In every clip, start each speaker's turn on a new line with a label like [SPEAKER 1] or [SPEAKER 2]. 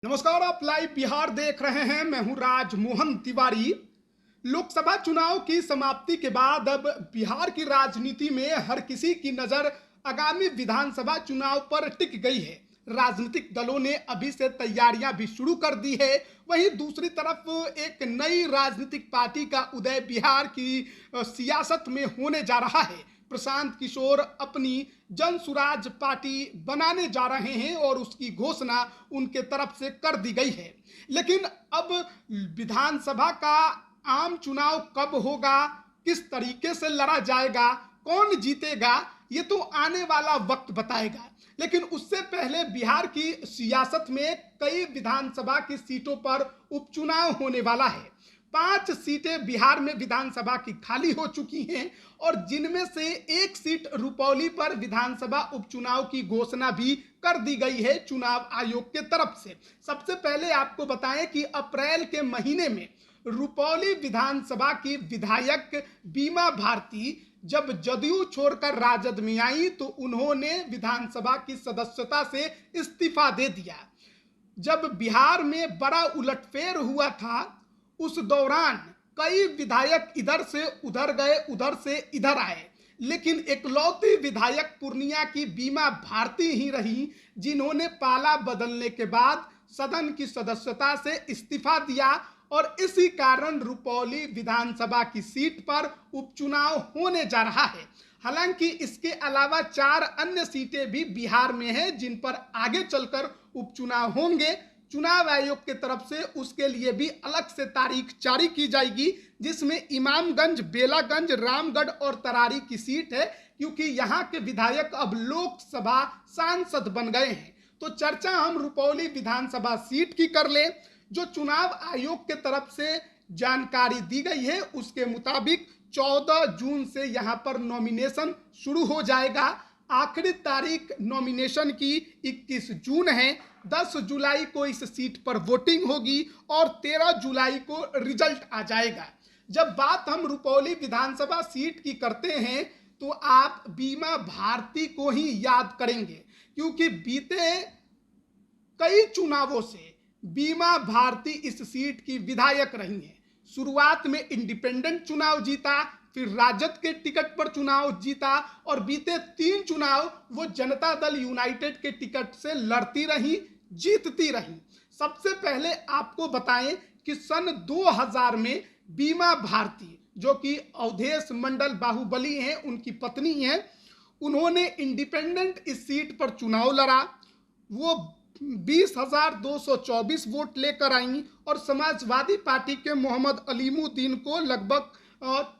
[SPEAKER 1] नमस्कार, आप लाइव बिहार देख रहे हैं। मैं हूं राजमोहन तिवारी। लोकसभा चुनाव की समाप्ति के बाद अब बिहार की राजनीति में हर किसी की नजर आगामी विधानसभा चुनाव पर टिक गई है। राजनीतिक दलों ने अभी से तैयारियां भी शुरू कर दी है। वहीं दूसरी तरफ एक नई राजनीतिक पार्टी का उदय बिहार की सियासत में होने जा रहा है। प्रशांत किशोर अपनी जन सुराज पार्टी बनाने जा रहे हैं और उसकी घोषणा उनके तरफ से कर दी गई है। लेकिन अब विधानसभा का आम चुनाव कब होगा, किस तरीके से लड़ा जाएगा, कौन जीतेगा, ये तो आने वाला वक्त बताएगा। लेकिन उससे पहले बिहार की सियासत में कई विधानसभा की सीटों पर उपचुनाव होने वाला है। 5 सीटें बिहार में विधानसभा की खाली हो चुकी हैं और जिनमें से एक सीट रुपौली पर विधानसभा उपचुनाव की घोषणा भी कर दी गई है चुनाव आयोग के तरफ से। सबसे पहले आपको बताएं कि अप्रैल के महीने में रुपौली विधानसभा की विधायक बीमा भारती जब जदयू छोड़कर राजद में आई तो उन्होंने विधानसभा की सदस्यता से इस्तीफा दे दिया। जब बिहार में बड़ा उलटफेर हुआ था उस दौरान कई विधायक इधर से उधर गए, उधर से इधर आए, लेकिन इकलौती विधायक पूर्णिया की बीमा भारती ही रही जिन्होंने पाला बदलने के बाद सदन की सदस्यता से इस्तीफा दिया और इसी कारण रुपौली विधानसभा की सीट पर उपचुनाव होने जा रहा है। हालांकि इसके अलावा 4 अन्य सीटें भी बिहार में हैं जिन पर आगे चलकर उपचुनाव होंगे। चुनाव आयोग के तरफ से उसके लिए भी अलग से तारीख जारी की जाएगी, जिसमें इमामगंज, बेलागंज, रामगढ़ और तरारी की सीट है, क्योंकि यहाँ के विधायक अब लोकसभा सांसद बन गए हैं। तो चर्चा हम रुपौली विधानसभा सीट की कर ले। जो चुनाव आयोग के तरफ से जानकारी दी गई है उसके मुताबिक 14 जून से यहाँ पर नॉमिनेशन शुरू हो जाएगा। आखिरी तारीख नॉमिनेशन की 21 जून है। 10 जुलाई को इस सीट पर वोटिंग होगी और 13 जुलाई को रिजल्ट आ जाएगा। जब बात हम रुपौली विधानसभा सीट की करते हैं तो आप बीमा भारती को ही याद करेंगे, क्योंकि बीते कई चुनावों से बीमा भारती इस सीट की विधायक रही हैं। शुरुआत में इंडिपेंडेंट चुनाव जीता, फिर राजद के टिकट पर चुनाव जीता और बीते 3 चुनाव वो जनता दल यूनाइटेड के टिकट से लड़ती रही, जीतती रही। सबसे पहले आपको बताएं कि सन 2000 में बीमा भारती, जो कि अवधेश मंडल बाहुबली हैं, उनकी पत्नी हैं, उन्होंने इंडिपेंडेंट इस सीट पर चुनाव लड़ा। वो 20,224 वोट लेकर आई और समाजवादी पार्टी के मोहम्मद अलीमुद्दीन को लगभग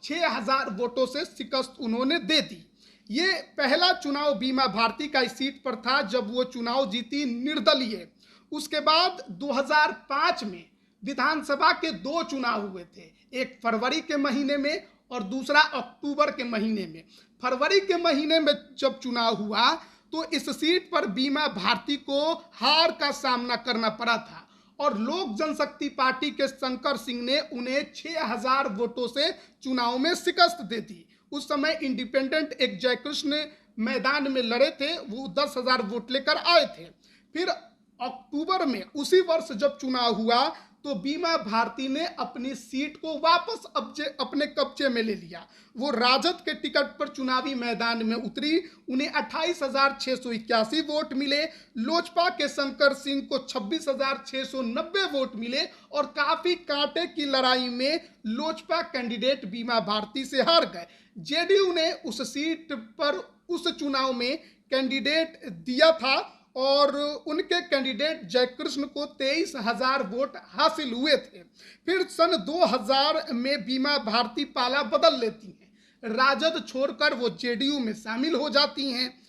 [SPEAKER 1] 6,000 वोटों से शिकस्त उन्होंने दे दी। ये पहला चुनाव बीमा भारती का इस सीट पर था जब वो चुनाव जीती निर्दलीय। उसके बाद 2005 में विधानसभा के 2 चुनाव हुए थे, एक फरवरी के महीने में और दूसरा अक्टूबर के महीने में। फरवरी के महीने में जब चुनाव हुआ तो इस सीट पर बीमा भारती को हार का सामना करना पड़ा था और लोक जनशक्ति पार्टी के शंकर सिंह ने उन्हें 6,000 वोटों से चुनाव में शिकस्त दे दी। उस समय इंडिपेंडेंट एक जयकृष्ण मैदान में लड़े थे, वो 10,000 वोट लेकर आए थे। फिर अक्टूबर में उसी वर्ष जब चुनाव हुआ तो बीमा भारती ने अपनी सीट को वापस अपने कब्जे में ले लिया। वो राजद के टिकट पर चुनावी मैदान में उतरी, उन्हें 28,681 वोट मिले। लोजपा के शंकर सिंह को 26,690 वोट मिले और काफी कांटे की लड़ाई में लोजपा कैंडिडेट बीमा भारती से हार गए। जेडीयू ने उस सीट पर उस चुनाव में कैंडिडेट दिया था और उनके कैंडिडेट जयकृष्ण को 23,000 वोट हासिल हुए थे। फिर सन 2000 में बीमा भारती पाला बदल लेती हैं, राजद छोड़कर वो जेडीयू में शामिल हो जाती हैं।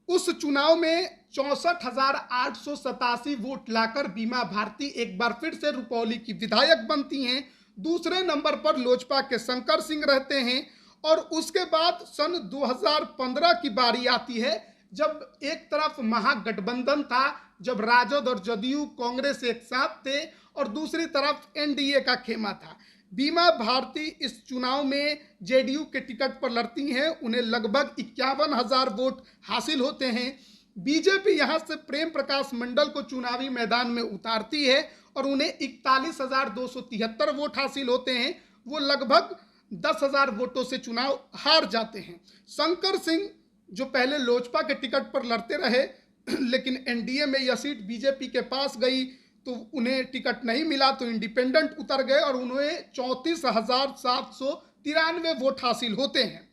[SPEAKER 1] उस चुनाव में 64,887 वोट लाकर बीमा भारती एक बार फिर से रुपौली की विधायक बनती हैं। दूसरे नंबर पर लोजपा के शंकर सिंह रहते हैं और उसके बाद सन 2015 की बारी आती है जब एक तरफ महागठबंधन था, जब राजद और जदयू कांग्रेस एक साथ थे और दूसरी तरफ एनडीए का खेमा था। बीमा भारती इस चुनाव में जेडीयू के टिकट पर लड़ती हैं, उन्हें लगभग 51,000 वोट हासिल होते हैं। बीजेपी यहां से प्रेम प्रकाश मंडल को चुनावी मैदान में उतारती है और उन्हें 41,273 वोट हासिल होते हैं। वो लगभग 10,000 वोटों से चुनाव हार जाते हैं। शंकर सिंह जो पहले लोजपा के टिकट पर लड़ते रहे, लेकिन एनडीए में यह सीट बीजेपी के पास गई तो उन्हें टिकट नहीं मिला, तो इंडिपेंडेंट उतर गए और उन्हें 34,793 वोट हासिल होते हैं।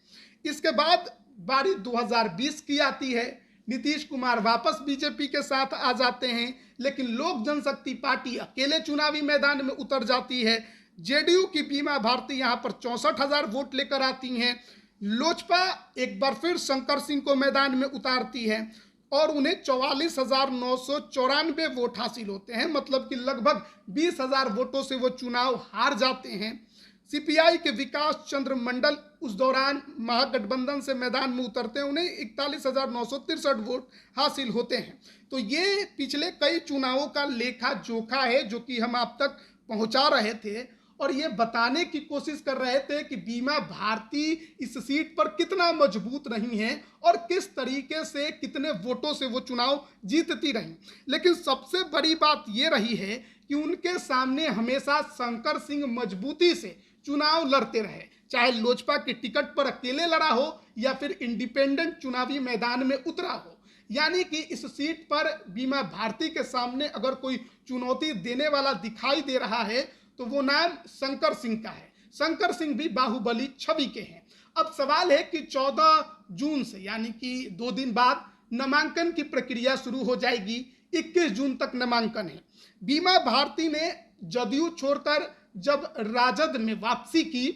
[SPEAKER 1] इसके बाद बारी 2020 की आती है। नीतीश कुमार वापस बीजेपी के साथ आ जाते हैं, लेकिन लोक जनशक्ति पार्टी अकेले चुनावी मैदान में उतर जाती है। जेडीयू की बीमा भारती यहां पर 64,000 वोट लेकर आती हैं। लोजपा एक बार फिर शंकर सिंह को मैदान में उतारती है और उन्हें 44,994 वोट हासिल होते हैं, मतलब कि लगभग 20,000 वोटों से वो चुनाव हार जाते हैं। सीपीआई के विकास चंद्र मंडल उस दौरान महागठबंधन से मैदान में उतरते हैं, उन्हें 41,963 वोट हासिल होते हैं। तो ये पिछले कई चुनावों का लेखा जोखा है जो कि हम आप तक पहुंचा रहे थे और ये बताने की कोशिश कर रहे थे कि बीमा भारती इस सीट पर कितना मजबूत रही हैं और किस तरीके से कितने वोटों से वो चुनाव जीतती रही। लेकिन सबसे बड़ी बात ये रही है कि उनके सामने हमेशा शंकर सिंह मजबूती से चुनाव लड़ते रहे, चाहे लोजपा के टिकट पर अकेले लड़ा हो या फिर इंडिपेंडेंट चुनावी मैदान में उतरा हो। यानी कि इस सीट पर बीमा भारती के सामने अगर कोई चुनौती देने वाला दिखाई दे रहा है तो वो नाम शंकर सिंह का है। शंकर सिंह भी बाहुबली छवि के हैं। अब सवाल है कि 14 जून से यानी कि 2 दिन बाद नामांकन की प्रक्रिया शुरू हो जाएगी। 21 जून तक नामांकन है। बीमा भारती ने जदयू छोड़कर जब राजद में वापसी की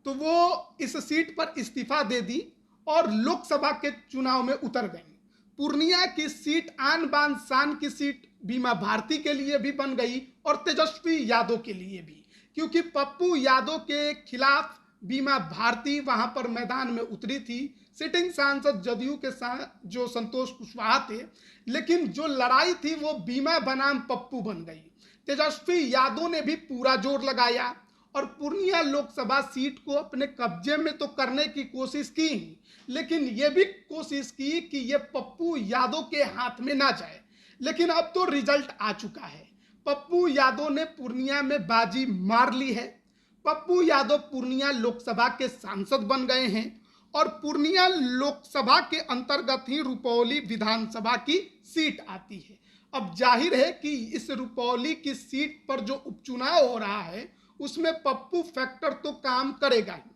[SPEAKER 1] तो वो इस सीट पर इस्तीफा दे दी और लोकसभा के चुनाव में उतर गई। पूर्णिया की सीट आन बान शान की सीट बीमा भारती के लिए भी बन गई और तेजस्वी यादव के लिए भी, क्योंकि पप्पू यादव के खिलाफ बीमा भारती वहां पर मैदान में उतरी थी। सिटिंग सांसद जदयू के साथ जो संतोष कुशवाहा थे, लेकिन जो लड़ाई थी वो बीमा बनाम पप्पू बन गई। तेजस्वी यादव ने भी पूरा जोर लगाया और पूर्णिया लोकसभा सीट को अपने कब्जे में तो करने की कोशिश की, लेकिन ये भी कोशिश की कि ये पप्पू यादव के हाथ में ना जाए। लेकिन अब तो रिजल्ट आ चुका है। पप्पू यादव ने पूर्णिया में बाजी मार ली है। पप्पू यादव पूर्णिया लोकसभा के सांसद बन गए हैं और पूर्णिया लोकसभा के अंतर्गत ही रुपौली विधानसभा की सीट आती है। अब जाहिर है कि इस रुपौली की सीट पर जो उपचुनाव हो रहा है उसमें पप्पू फैक्टर तो काम करेगा ही।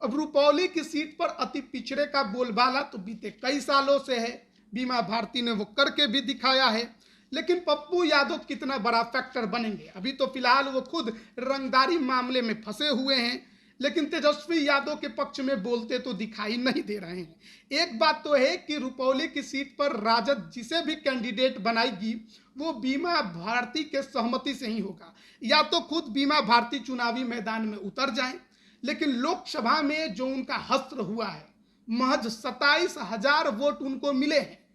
[SPEAKER 1] अब रुपौली की सीट पर अति पिछड़े का बोलबाला तो बीते कई सालों से है। बीमा भारती ने वो करके भी दिखाया है, लेकिन पप्पू यादव कितना बड़ा फैक्टर बनेंगे? अभी तो फिलहाल वो खुद रंगदारी मामले में फंसे हुए हैं, लेकिन तेजस्वी यादव के पक्ष में बोलते तो दिखाई नहीं दे रहे हैं। एक बात तो है कि रुपौली की सीट पर राजद जिसे भी कैंडिडेट बनाएगी वो बीमा भारती के सहमति से ही होगा। या तो खुद बीमा भारती चुनावी मैदान में उतर जाएं, लेकिन लोकसभा में जो उनका हस्त्र हुआ है, महज 27,000 वोट उनको मिले हैं।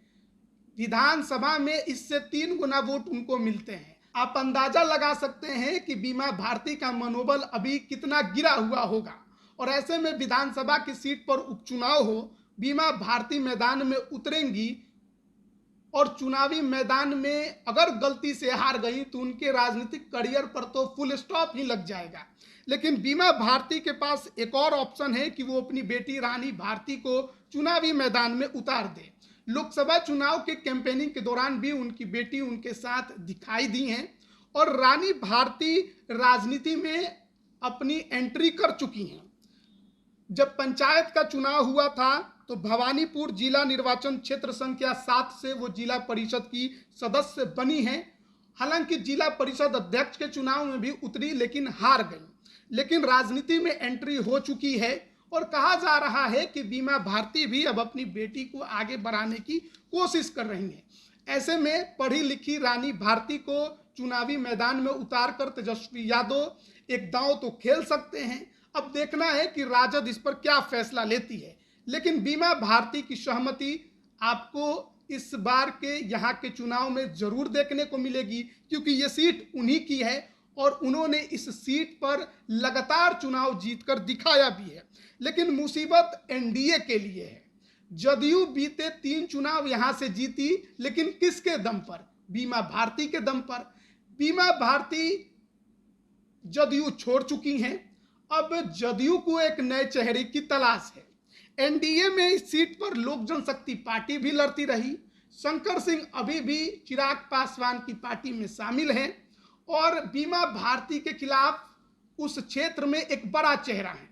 [SPEAKER 1] विधानसभा में इससे 3 गुना वोट उनको मिलते हैं। आप अंदाजा लगा सकते हैं कि बीमा भारती का मनोबल अभी कितना गिरा हुआ होगा। और ऐसे में विधानसभा की सीट पर उपचुनाव हो, बीमा भारती मैदान में उतरेंगी और चुनावी मैदान में अगर गलती से हार गई तो उनके राजनीतिक करियर पर तो फुल स्टॉप ही लग जाएगा। लेकिन बीमा भारती के पास एक और ऑप्शन है कि वो अपनी बेटी रानी भारती को चुनावी मैदान में उतार दे। लोकसभा चुनाव के कैंपेनिंग के दौरान भी उनकी बेटी उनके साथ दिखाई दी हैं और रानी भारती राजनीति में अपनी एंट्री कर चुकी हैं। जब पंचायत का चुनाव हुआ था तो भवानीपुर जिला निर्वाचन क्षेत्र संख्या 7 से वो जिला परिषद की सदस्य बनी हैं। हालांकि जिला परिषद अध्यक्ष के चुनाव में भी उतरी लेकिन हार गई, लेकिन राजनीति में एंट्री हो चुकी है और कहा जा रहा है कि बीमा भारती भी अब अपनी बेटी को आगे बढ़ाने की कोशिश कर रही हैं। ऐसे में पढ़ी लिखी रानी भारती को चुनावी मैदान में उतारकर तेजस्वी यादव एक दांव तो खेल सकते हैं। अब देखना है कि राजद इस पर क्या फैसला लेती है, लेकिन बीमा भारती की सहमति आपको इस बार के यहाँ के चुनाव में जरूर देखने को मिलेगी, क्योंकि ये सीट उन्हीं की है और उन्होंने इस सीट पर लगातार चुनाव जीतकर दिखाया भी है। लेकिन मुसीबत एनडीए के लिए है। जदयू बीते 3 चुनाव यहां से जीती, लेकिन किसके दम पर? बीमा भारती के दम पर। बीमा भारती जदयू छोड़ चुकी हैं। अब जदयू को एक नए चेहरे की तलाश है। एनडीए में इस सीट पर लोक जनशक्ति पार्टी भी लड़ती रही। शंकर सिंह अभी भी चिराग पासवान की पार्टी में शामिल हैं और बीमा भारती के खिलाफ उस क्षेत्र में एक बड़ा चेहरा है।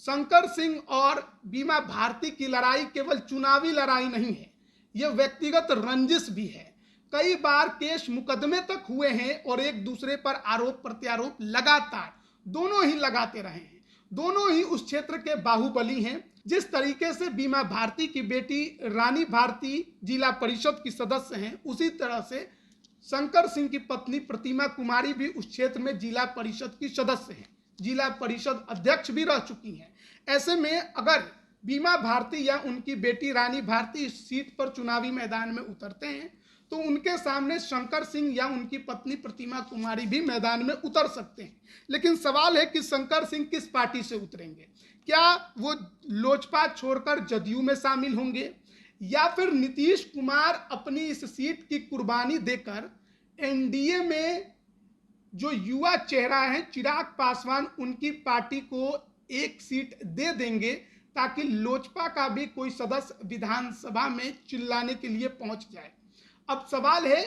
[SPEAKER 1] शंकर सिंह और बीमा भारती की लड़ाई केवल चुनावी लड़ाई नहीं है, यह व्यक्तिगत रंजिश भी है। कई बार केस मुकदमे तक हुए हैं और एक दूसरे पर आरोप प्रत्यारोप लगातार दोनों ही लगाते रहे हैं। दोनों ही उस क्षेत्र के बाहुबली हैं। जिस तरीके से बीमा भारती की बेटी रानी भारती जिला परिषद की सदस्य हैं, उसी तरह से शंकर सिंह की पत्नी प्रतिमा कुमारी भी उस क्षेत्र में जिला परिषद की सदस्य हैं, जिला परिषद अध्यक्ष भी रह चुकी हैं। ऐसे में अगर बीमा भारती या उनकी बेटी रानी भारती इस सीट पर चुनावी मैदान में उतरते हैं तो उनके सामने शंकर सिंह या उनकी पत्नी प्रतिमा कुमारी भी मैदान में उतर सकते हैं। लेकिन सवाल है कि शंकर सिंह किस पार्टी से उतरेंगे? क्या वो लोजपा छोड़कर जदयू में शामिल होंगे या फिर नीतीश कुमार अपनी इस सीट की कुर्बानी देकर एनडीए में जो युवा चेहरा है चिराग पासवान, उनकी पार्टी को एक सीट दे देंगे ताकि लोजपा का भी कोई सदस्य विधानसभा में चिल्लाने के लिए पहुंच जाए। अब सवाल है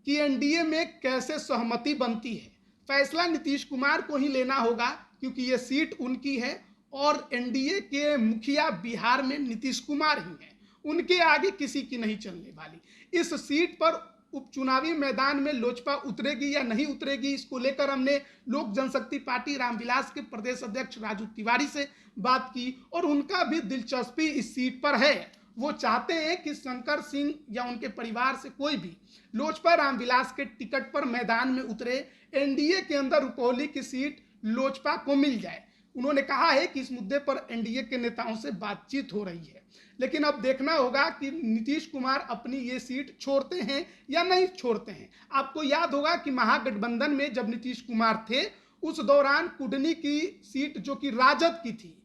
[SPEAKER 1] कि एनडीए में कैसे सहमति बनती है। फैसला नीतीश कुमार को ही लेना होगा क्योंकि ये सीट उनकी है और एनडीए के मुखिया बिहार में नीतीश कुमार ही हैं, उनके आगे किसी की नहीं चलने वाली। इस सीट पर उपचुनावी मैदान में लोजपा उतरेगी या नहीं उतरेगी, इसको लेकर हमने लोक जनशक्ति पार्टी रामविलास के प्रदेश अध्यक्ष राजू तिवारी से बात की और उनका भी दिलचस्पी इस सीट पर है। वो चाहते हैं कि शंकर सिंह या उनके परिवार से कोई भी लोजपा रामविलास के टिकट पर मैदान में उतरे, एनडीए के अंदर रुपौली की सीट लोजपा को मिल जाए। उन्होंने कहा है कि इस मुद्दे पर एनडीए के नेताओं से बातचीत हो रही है, लेकिन अब देखना होगा कि नीतीश कुमार अपनी ये सीट छोड़ते हैं या नहीं छोड़ते हैं। आपको याद होगा कि महागठबंधन में जब नीतीश कुमार थे उस दौरान कुडनी की सीट जो कि राजद की थी,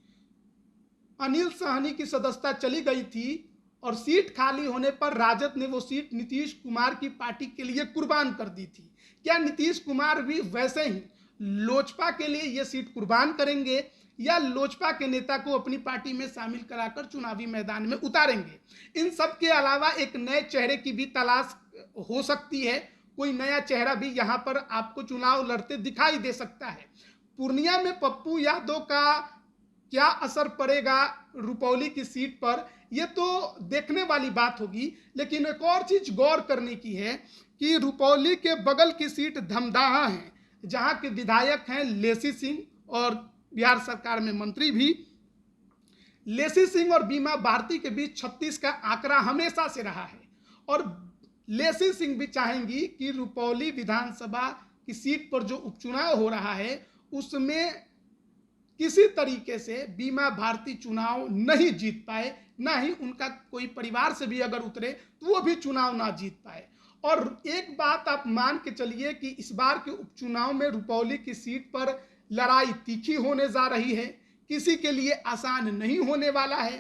[SPEAKER 1] अनिल सहनी की सदस्यता चली गई थी और सीट खाली होने पर राजद ने वो सीट नीतीश कुमार की पार्टी के लिए कुर्बान कर दी थी। क्या नीतीश कुमार भी वैसे ही लोजपा के लिए ये सीट कुर्बान करेंगे या लोजपा के नेता को अपनी पार्टी में शामिल कराकर चुनावी मैदान में उतारेंगे? इन सब के अलावा एक नए चेहरे की भी तलाश हो सकती है। कोई नया चेहरा भी यहाँ पर आपको चुनाव लड़ते दिखाई दे सकता है। पूर्णिया में पप्पू यादव का क्या असर पड़ेगा रुपौली की सीट पर, यह तो देखने वाली बात होगी। लेकिन एक और चीज गौर करने की है कि रुपौली के बगल की सीट धमदाहा है, जहां के विधायक हैं लेसी सिंह और बिहार सरकार में मंत्री भी। लेसी सिंह और बीमा भारती के बीच 36 का आंकड़ा हमेशा से रहा है और लेसी सिंह भी चाहेंगी कि रुपौली विधानसभा की सीट पर जो उपचुनाव हो रहा है उसमें किसी तरीके से बीमा भारती चुनाव नहीं जीत पाए, ना ही उनका कोई परिवार से भी अगर उतरे तो वो भी चुनाव ना जीत पाए। और एक बात आप मान के चलिए कि इस बार के उपचुनाव में रुपौली की सीट पर लड़ाई तीखी होने जा रही है, किसी के लिए आसान नहीं होने वाला है।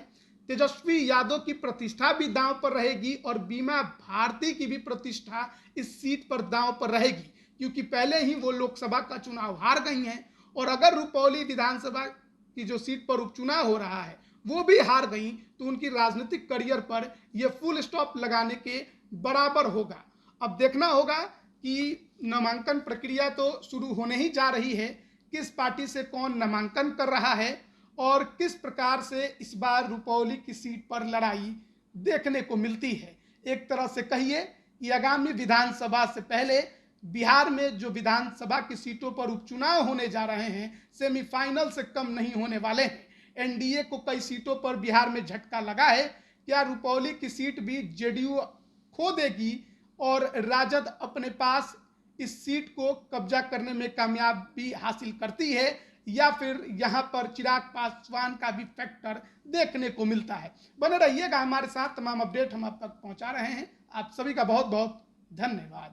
[SPEAKER 1] तेजस्वी यादव की प्रतिष्ठा भी दांव पर रहेगी और बीमा भारती की भी प्रतिष्ठा इस सीट पर दांव पर रहेगी, क्योंकि पहले ही वो लोकसभा का चुनाव हार गई हैं और अगर रुपौली विधानसभा की जो सीट पर उपचुनाव हो रहा है वो भी हार गई तो उनकी राजनीतिक करियर पर यह फुल स्टॉप लगाने के बराबर होगा। अब देखना होगा कि नामांकन प्रक्रिया तो शुरू होने ही जा रही है, किस पार्टी से कौन नामांकन कर रहा है और किस प्रकार से इस बार रुपौली की सीट पर लड़ाई देखने को मिलती है। एक तरह से कहिए कि आगामी विधानसभा से पहले बिहार में जो विधानसभा की सीटों पर उपचुनाव होने जा रहे हैं सेमीफाइनल से कम नहीं होने वाले हैं। एनडीए को कई सीटों पर बिहार में झटका लगा है। क्या रुपौली की सीट भी जेडीयू खो देगी और राजद अपने पास इस सीट को कब्जा करने में कामयाबी हासिल करती है या फिर यहां पर चिराग पासवान का भी फैक्टर देखने को मिलता है? बने रहिएगा हमारे साथ, तमाम अपडेट हम आप तक पहुंचा रहे हैं। आप सभी का बहुत बहुत धन्यवाद।